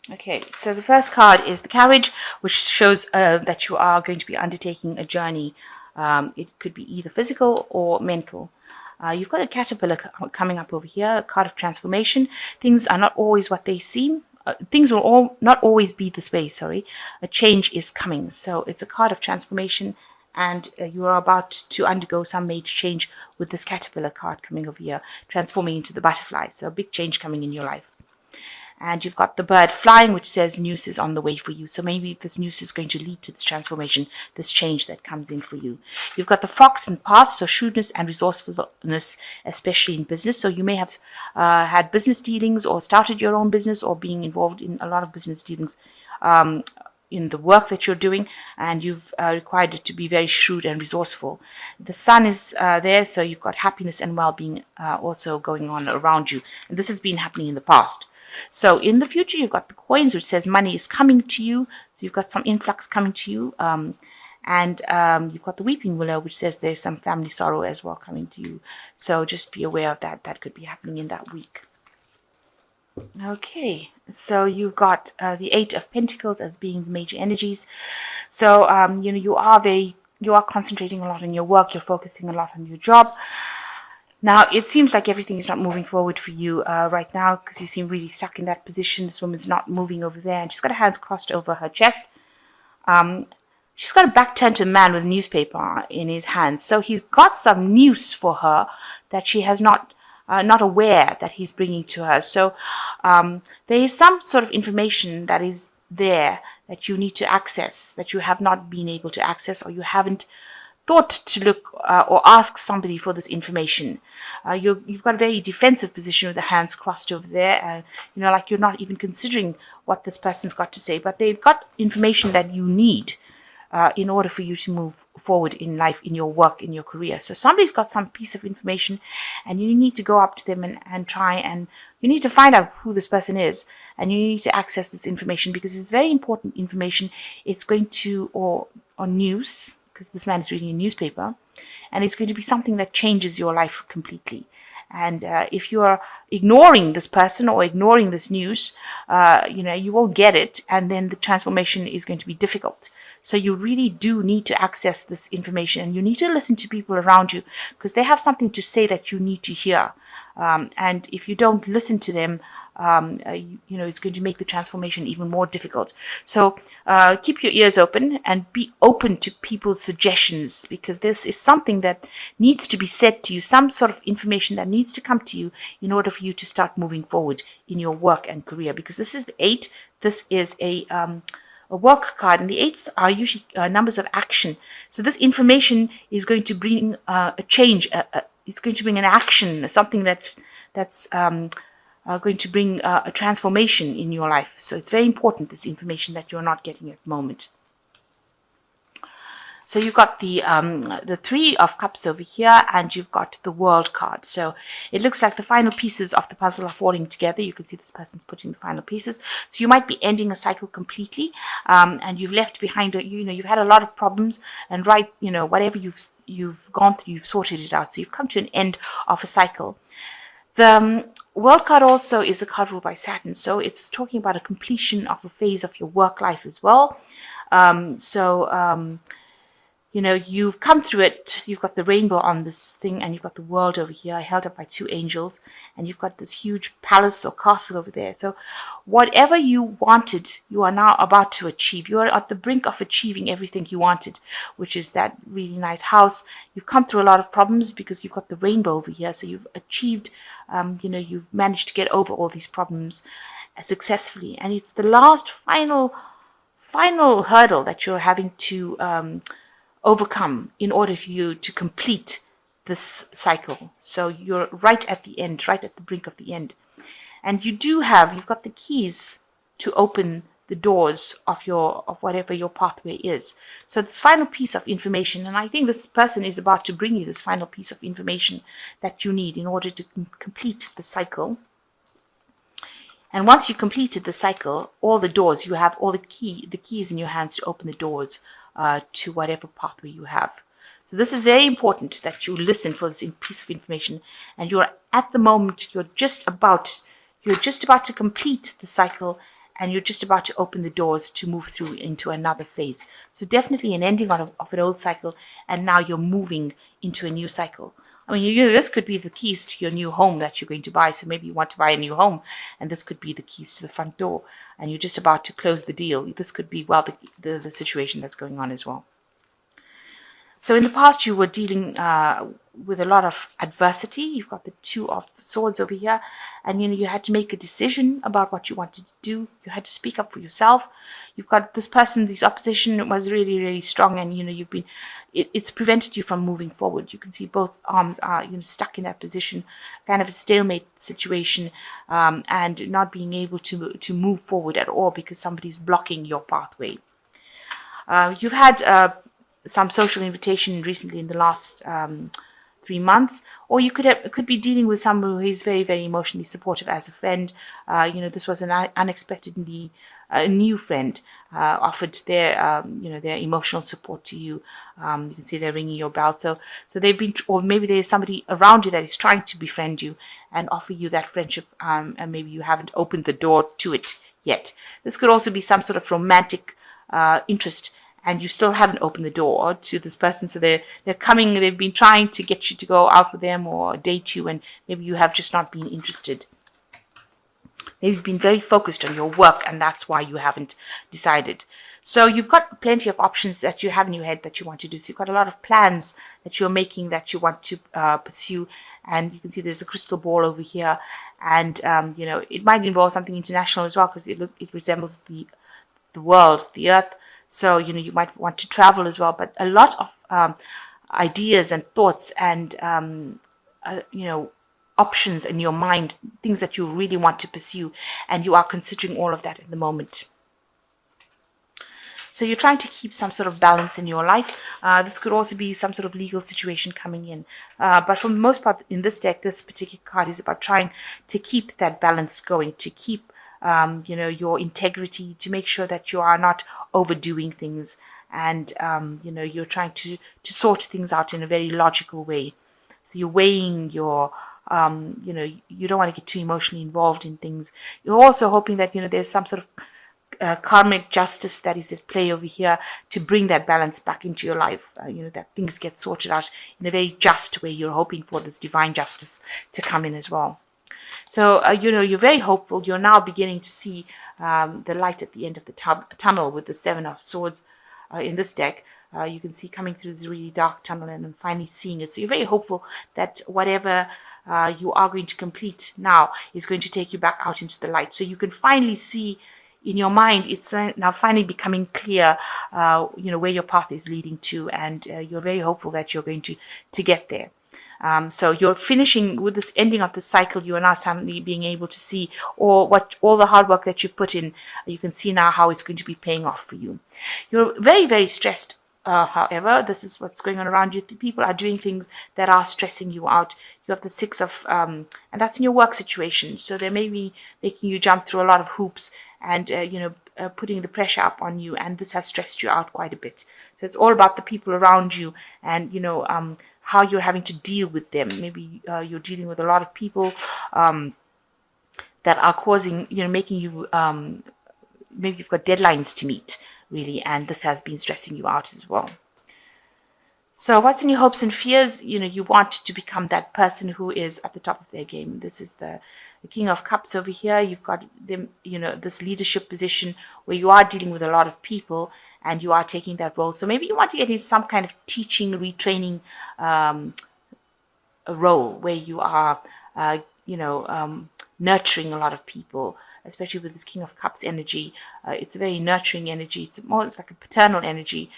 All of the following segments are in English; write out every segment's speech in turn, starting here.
Okay, so the first card is the Carriage, which shows that you are going to be undertaking a journey. It could be either physical or mental. You've got a caterpillar coming up over here, a card of transformation. Things are not always what they seem. Things will not always be this way, sorry. A change is coming. So it's a card of transformation, and you are about to undergo some major change with this caterpillar card coming over here, transforming into the butterfly. So a big change coming in your life. And you've got the bird flying, which says news is on the way for you. So maybe this news is going to lead to this transformation, this change that comes in for you. You've got the fox and past, so shrewdness and resourcefulness, especially in business. So you may have had business dealings or started your own business or being involved in a lot of business dealings in the work that you're doing, and you've required it to be very shrewd and resourceful. The sun is there, so you've got happiness and well-being also going on around you. And this has been happening in the past. So in the future, you've got the coins, which says money is coming to you. So you've got some influx coming to you. And you've got the weeping willow, which says there's some family sorrow as well coming to you. So just be aware of that. That could be happening in that week. Okay, so you've got the Eight of Pentacles as being the major energies. So, you are concentrating a lot on your work. You're focusing a lot on your job. Now, it seems like everything is not moving forward for you right now because you seem really stuck in that position. This woman's not moving over there, and she's got her hands crossed over her chest. She's got a back turned to a man with a newspaper in his hands. So he's got some news for her that she has not aware that he's bringing to her. So there is some sort of information that is there that you need to access, that you have not been able to access, or you haven't thought to look or ask somebody for this information. You've got a very defensive position with the hands crossed over there. Like you're not even considering what this person's got to say, but they've got information that you need in order for you to move forward in life, in your work, in your career. So somebody's got some piece of information, and you need to go up to them and try, and you need to find out who this person is, and you need to access this information because it's very important information. It's going to, or news, because this man is reading a newspaper, and it's going to be something that changes your life completely. And if you are ignoring this person or ignoring this news, you won't get it, and then the transformation is going to be difficult. So you really do need to access this information, and you need to listen to people around you because they have something to say that you need to hear. And if you don't listen to them, it's going to make the transformation even more difficult. So keep your ears open and be open to people's suggestions, because this is something that needs to be said to you, some sort of information that needs to come to you in order for you to start moving forward in your work and career. Because this is the 8. This is a work card, and the 8s are usually numbers of action. So this information is going to bring a change. It's going to bring an action, something that's going to bring a transformation in your life. So it's very important, this information that you're not getting at the moment. So you've got the 3 of Cups over here, and you've got the World card. So it looks like the final pieces of the puzzle are falling together. You can see this person's putting the final pieces. So you might be ending a cycle completely, and you've left behind, you've had a lot of problems, and whatever you've gone through, you've sorted it out. So you've come to an end of a cycle. The World card also is a card ruled by Saturn, so it's talking about a completion of a phase of your work life as well. You've come through it. You've got the rainbow on this thing, and you've got the world over here held up by 2 angels, and you've got this huge palace or castle over there. So whatever you wanted, you are now about to achieve. You are at the brink of achieving everything you wanted, which is that really nice house. You've come through a lot of problems because you've got the rainbow over here. So you've achieved, you've managed to get over all these problems successfully. And it's the last final hurdle that you're having to overcome in order for you to complete this cycle. So you're right at the end, right at the brink of the end. And you've got the keys to open the doors of whatever your pathway is. So this final piece of information, and I think this person is about to bring you this final piece of information that you need in order to complete the cycle. And once you completed the cycle, all the doors, you have all the keys in your hands to open the doors to whatever pathway you have. So this is very important that you listen for this piece of information, and you're at the moment, you're just about to complete the cycle, and you're just about to open the doors to move through into another phase. So definitely an ending of an old cycle, and now you're moving into a new cycle. I mean, this could be the keys to your new home that you're going to buy. So maybe you want to buy a new home, and this could be the keys to the front door, and you're just about to close the deal. This could be, well, the situation that's going on as well. So in the past, you were dealing with a lot of adversity. You've got the Two of Swords over here, and you had to make a decision about what you wanted to do. You had to speak up for yourself. You've got this person, this opposition was really, really strong, and you've been. It's prevented you from moving forward. You can see both arms are stuck in that position, kind of a stalemate situation, and not being able to move forward at all because somebody's blocking your pathway. You've had some social invitation recently in the last 3 months, or you could be dealing with someone who is very, very emotionally supportive as a friend. This was an unexpectedly new friend offered their their emotional support to you. You can see they're ringing your bell. So they've been, or maybe there's somebody around you that is trying to befriend you and offer you that friendship, and maybe you haven't opened the door to it yet. This could also be some sort of romantic interest, and you still haven't opened the door to this person. So they're coming, they've been trying to get you to go out with them or date you, and maybe you have just not been interested. Maybe you've been very focused on your work, and that's why you haven't decided. So you've got plenty of options that you have in your head that you want to do. So you've got a lot of plans that you're making that you want to pursue. And you can see there's a crystal ball over here. And, it might involve something international as well, because it resembles the world, the earth. So, you might want to travel as well. But a lot of ideas and thoughts and, options in your mind, things that you really want to pursue, and you are considering all of that at the moment. So you're trying to keep some sort of balance in your life. This could also be some sort of legal situation coming in. But for the most part in this deck, this particular card is about trying to keep that balance going, to keep your integrity, to make sure that you are not overdoing things, and you're trying to sort things out in a very logical way. So you're weighing your you don't want to get too emotionally involved in things. You're also hoping that there's some sort of karmic justice that is at play over here to bring that balance back into your life. That things get sorted out in a very just way. You're hoping for this divine justice to come in as well. So, you're very hopeful. You're now beginning to see the light at the end of the tunnel with the Seven of Swords in this deck. You can see coming through this really dark tunnel and finally seeing it. So you're very hopeful that whatever you are going to complete now is going to take you back out into the light. So you can finally see in your mind, it's now finally becoming clear, where your path is leading to, and you're very hopeful that you're going to get there. So you're finishing with this ending of the cycle. You are now suddenly being able to see all the hard work that you've put in. You can see now how it's going to be paying off for you. You're very, very stressed. However, this is what's going on around you. People are doing things that are stressing you out. You have the Six of, and that's in your work situation. So they may be making you jump through a lot of hoops and, putting the pressure up on you. And this has stressed you out quite a bit. So it's all about the people around you and, how you're having to deal with them. Maybe you're dealing with a lot of people that are causing, making you, maybe you've got deadlines to meet, really, and this has been stressing you out as well. So what's in your hopes and fears? You want to become that person who is at the top of their game. This is the King of Cups over here. You've got them, this leadership position where you are dealing with a lot of people and you are taking that role. So maybe you want to get into some kind of teaching, retraining a role where you are, nurturing a lot of people, especially with this King of Cups energy. It's a very nurturing energy. It's like a paternal energy.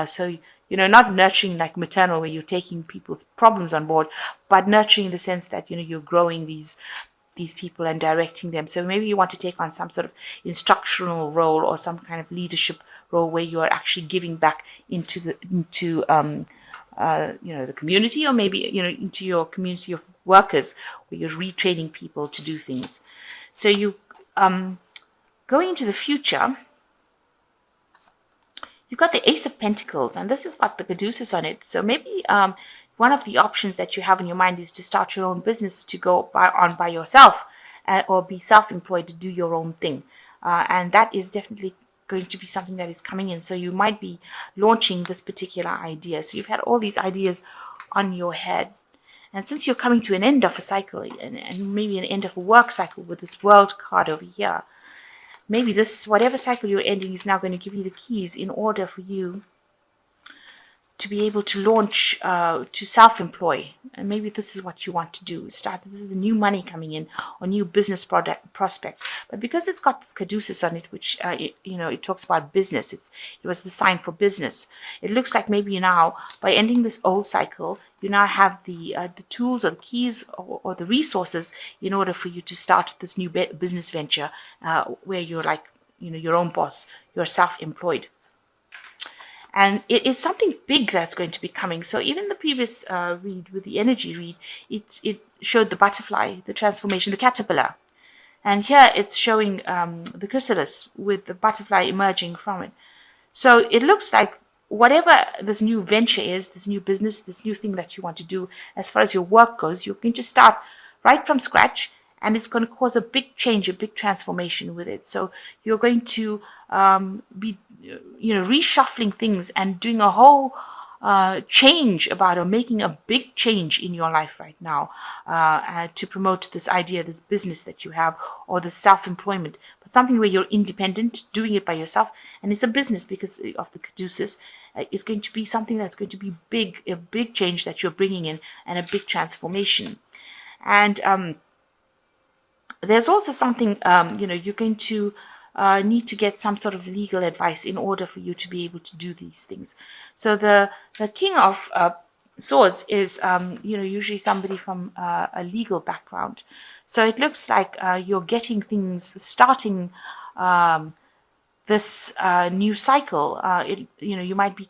So, not nurturing like maternal where you're taking people's problems on board, but nurturing in the sense that, you're growing these people and directing them. So maybe you want to take on some sort of instructional role or some kind of leadership role where you are actually giving back into the community, or maybe, into your community of workers where you're retraining people to do things. So you going into the future, you've got the Ace of Pentacles, and this has got the Caduceus on it. So maybe one of the options that you have in your mind is to start your own business, to go by yourself, or be self-employed to do your own thing. and that is definitely going to be something that is coming in. So you might be launching this particular idea. So you've had all these ideas on your head. And since you're coming to an end of a cycle, and maybe an end of a work cycle with this world card over here, maybe this, whatever cycle you're ending, is now going to give you the keys in order for you to be able to launch, to self-employ. And maybe this is what you want to do. This is a new money coming in, or new business prospect. But because it's got this caduceus on it, which, it talks about business. It was the sign for business. It looks like maybe now, by ending this old cycle, you now have the tools or the keys or the resources in order for you to start this new business venture, where you're like, your own boss, you're self-employed. And it is something big that's going to be coming. So even the previous read with the energy read, it showed the butterfly, the transformation, the caterpillar. And here it's showing the chrysalis with the butterfly emerging from it. So it looks like whatever this new venture is, this new business, this new thing that you want to do, as far as your work goes, you're going to start right from scratch, and it's going to cause a big change, a big transformation with it. So you're going to be reshuffling things and doing a whole change about, or making a big change in your life right now, to promote this idea, this business that you have, or the self-employment, but something where you're independent, doing it by yourself. And it's a business because of the caduceus. It's going to be something that's going to be big, a big change that you're bringing in, and a big transformation. And there's also something, you're going to need to get some sort of legal advice in order for you to be able to do these things. So the King of Swords is, usually somebody from a legal background. So it looks like you're getting things, starting this new cycle. You might be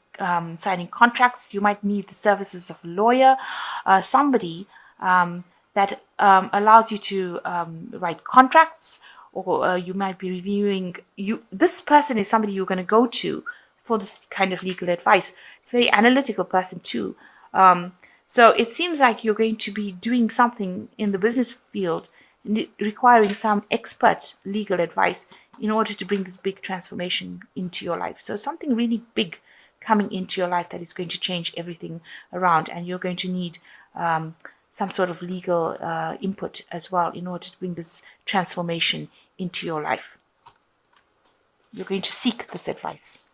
signing contracts. You might need the services of a lawyer, somebody that allows you to write contracts, or you might be reviewing. This person is somebody you're going to go to for this kind of legal advice. It's a very analytical person too. So it seems like you're going to be doing something in the business field, requiring some expert legal advice in order to bring this big transformation into your life. So something really big coming into your life that is going to change everything around, and you're going to need some sort of legal input as well in order to bring this transformation into your life. You're going to seek this advice.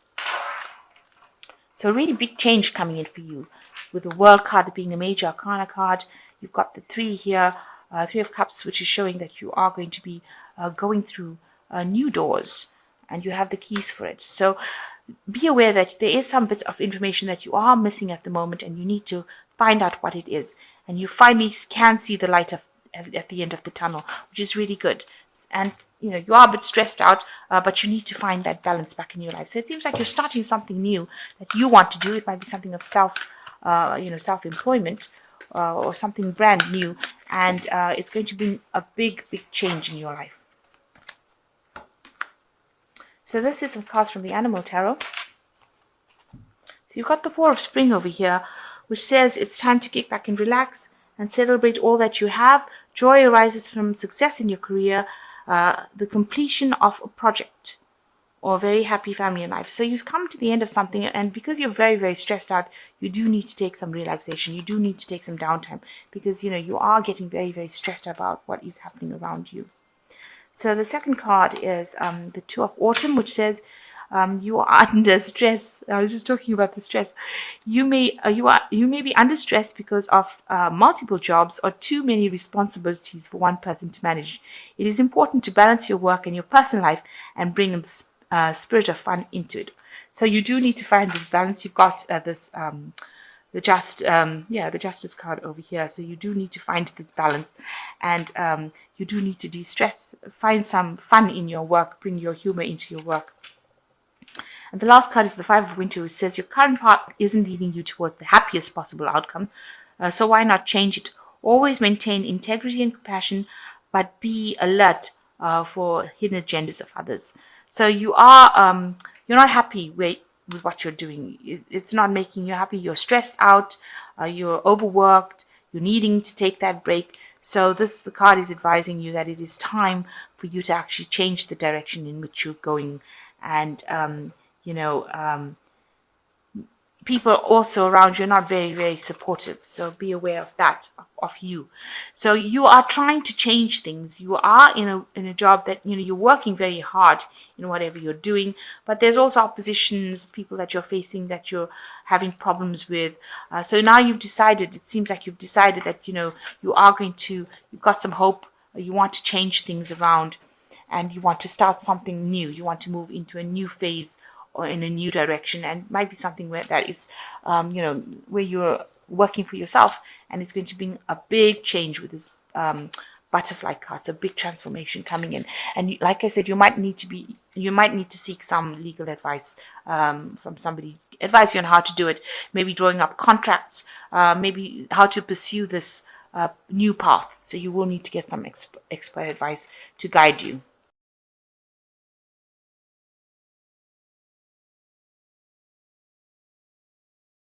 So a really big change coming in for you, with the World card being a major arcana card. You've got the 3 here, 3 of Cups, which is showing that you are going to be going through new doors, and you have the keys for it. So be aware that there is some bits of information that you are missing at the moment, and you need to find out what it is. And you finally can see the light at the end of the tunnel, which is really good. And you are a bit stressed out, but you need to find that balance back in your life. So it seems like you're starting something new that you want to do. It might be something of self-employment, or something brand new, and it's going to bring a big change in your life. So this is some cards from the Animal Tarot. So you've got the 4 of Spring over here, which says it's time to kick back and relax and celebrate all that you have. Joy arises from success in your career, the completion of a project, or a very happy family in life. So you've come to the end of something, and because you're very, very stressed out, you do need to take some relaxation. You do need to take some downtime, because you are getting very, very stressed about what is happening around you. So the second card is the 2 of Autumn, which says you are under stress. I was just talking about the stress. You may be under stress because of multiple jobs or too many responsibilities for one person to manage. It is important to balance your work and your personal life and bring the spirit of fun into it. So you do need to find this balance. You've got the Justice card over here. So you do need to find this balance, and you do need to de-stress. Find some fun in your work. Bring your humor into your work. And the last card is the 5 of Winter, which says your current path isn't leading you towards the happiest possible outcome. So why not change it? Always maintain integrity and compassion, but be alert for hidden agendas of others. So you're not happy with what you're doing. It's not making you happy. You're stressed out. You're overworked. You're needing to take that break. So the card is advising you that it is time for you to actually change the direction in which you're going, and you know, people also around you are not very, very supportive. So be aware of that, of you. So you are trying to change things. You are in a job that, you're working very hard in whatever you're doing, but there's also oppositions, people that you're facing that you're having problems with. So now you've decided, it seems like you've decided that, you are going to, you've got some hope, you want to change things around, and you want to start something new. You want to move into a new phase or in a new direction, and it might be something where that is, where you're working for yourself, and it's going to bring a big change with this butterfly card. So big transformation coming in, and like I said, you might need to seek some legal advice from somebody, advise you on how to do it. Maybe drawing up contracts, maybe how to pursue this new path. So you will need to get some expert advice to guide you.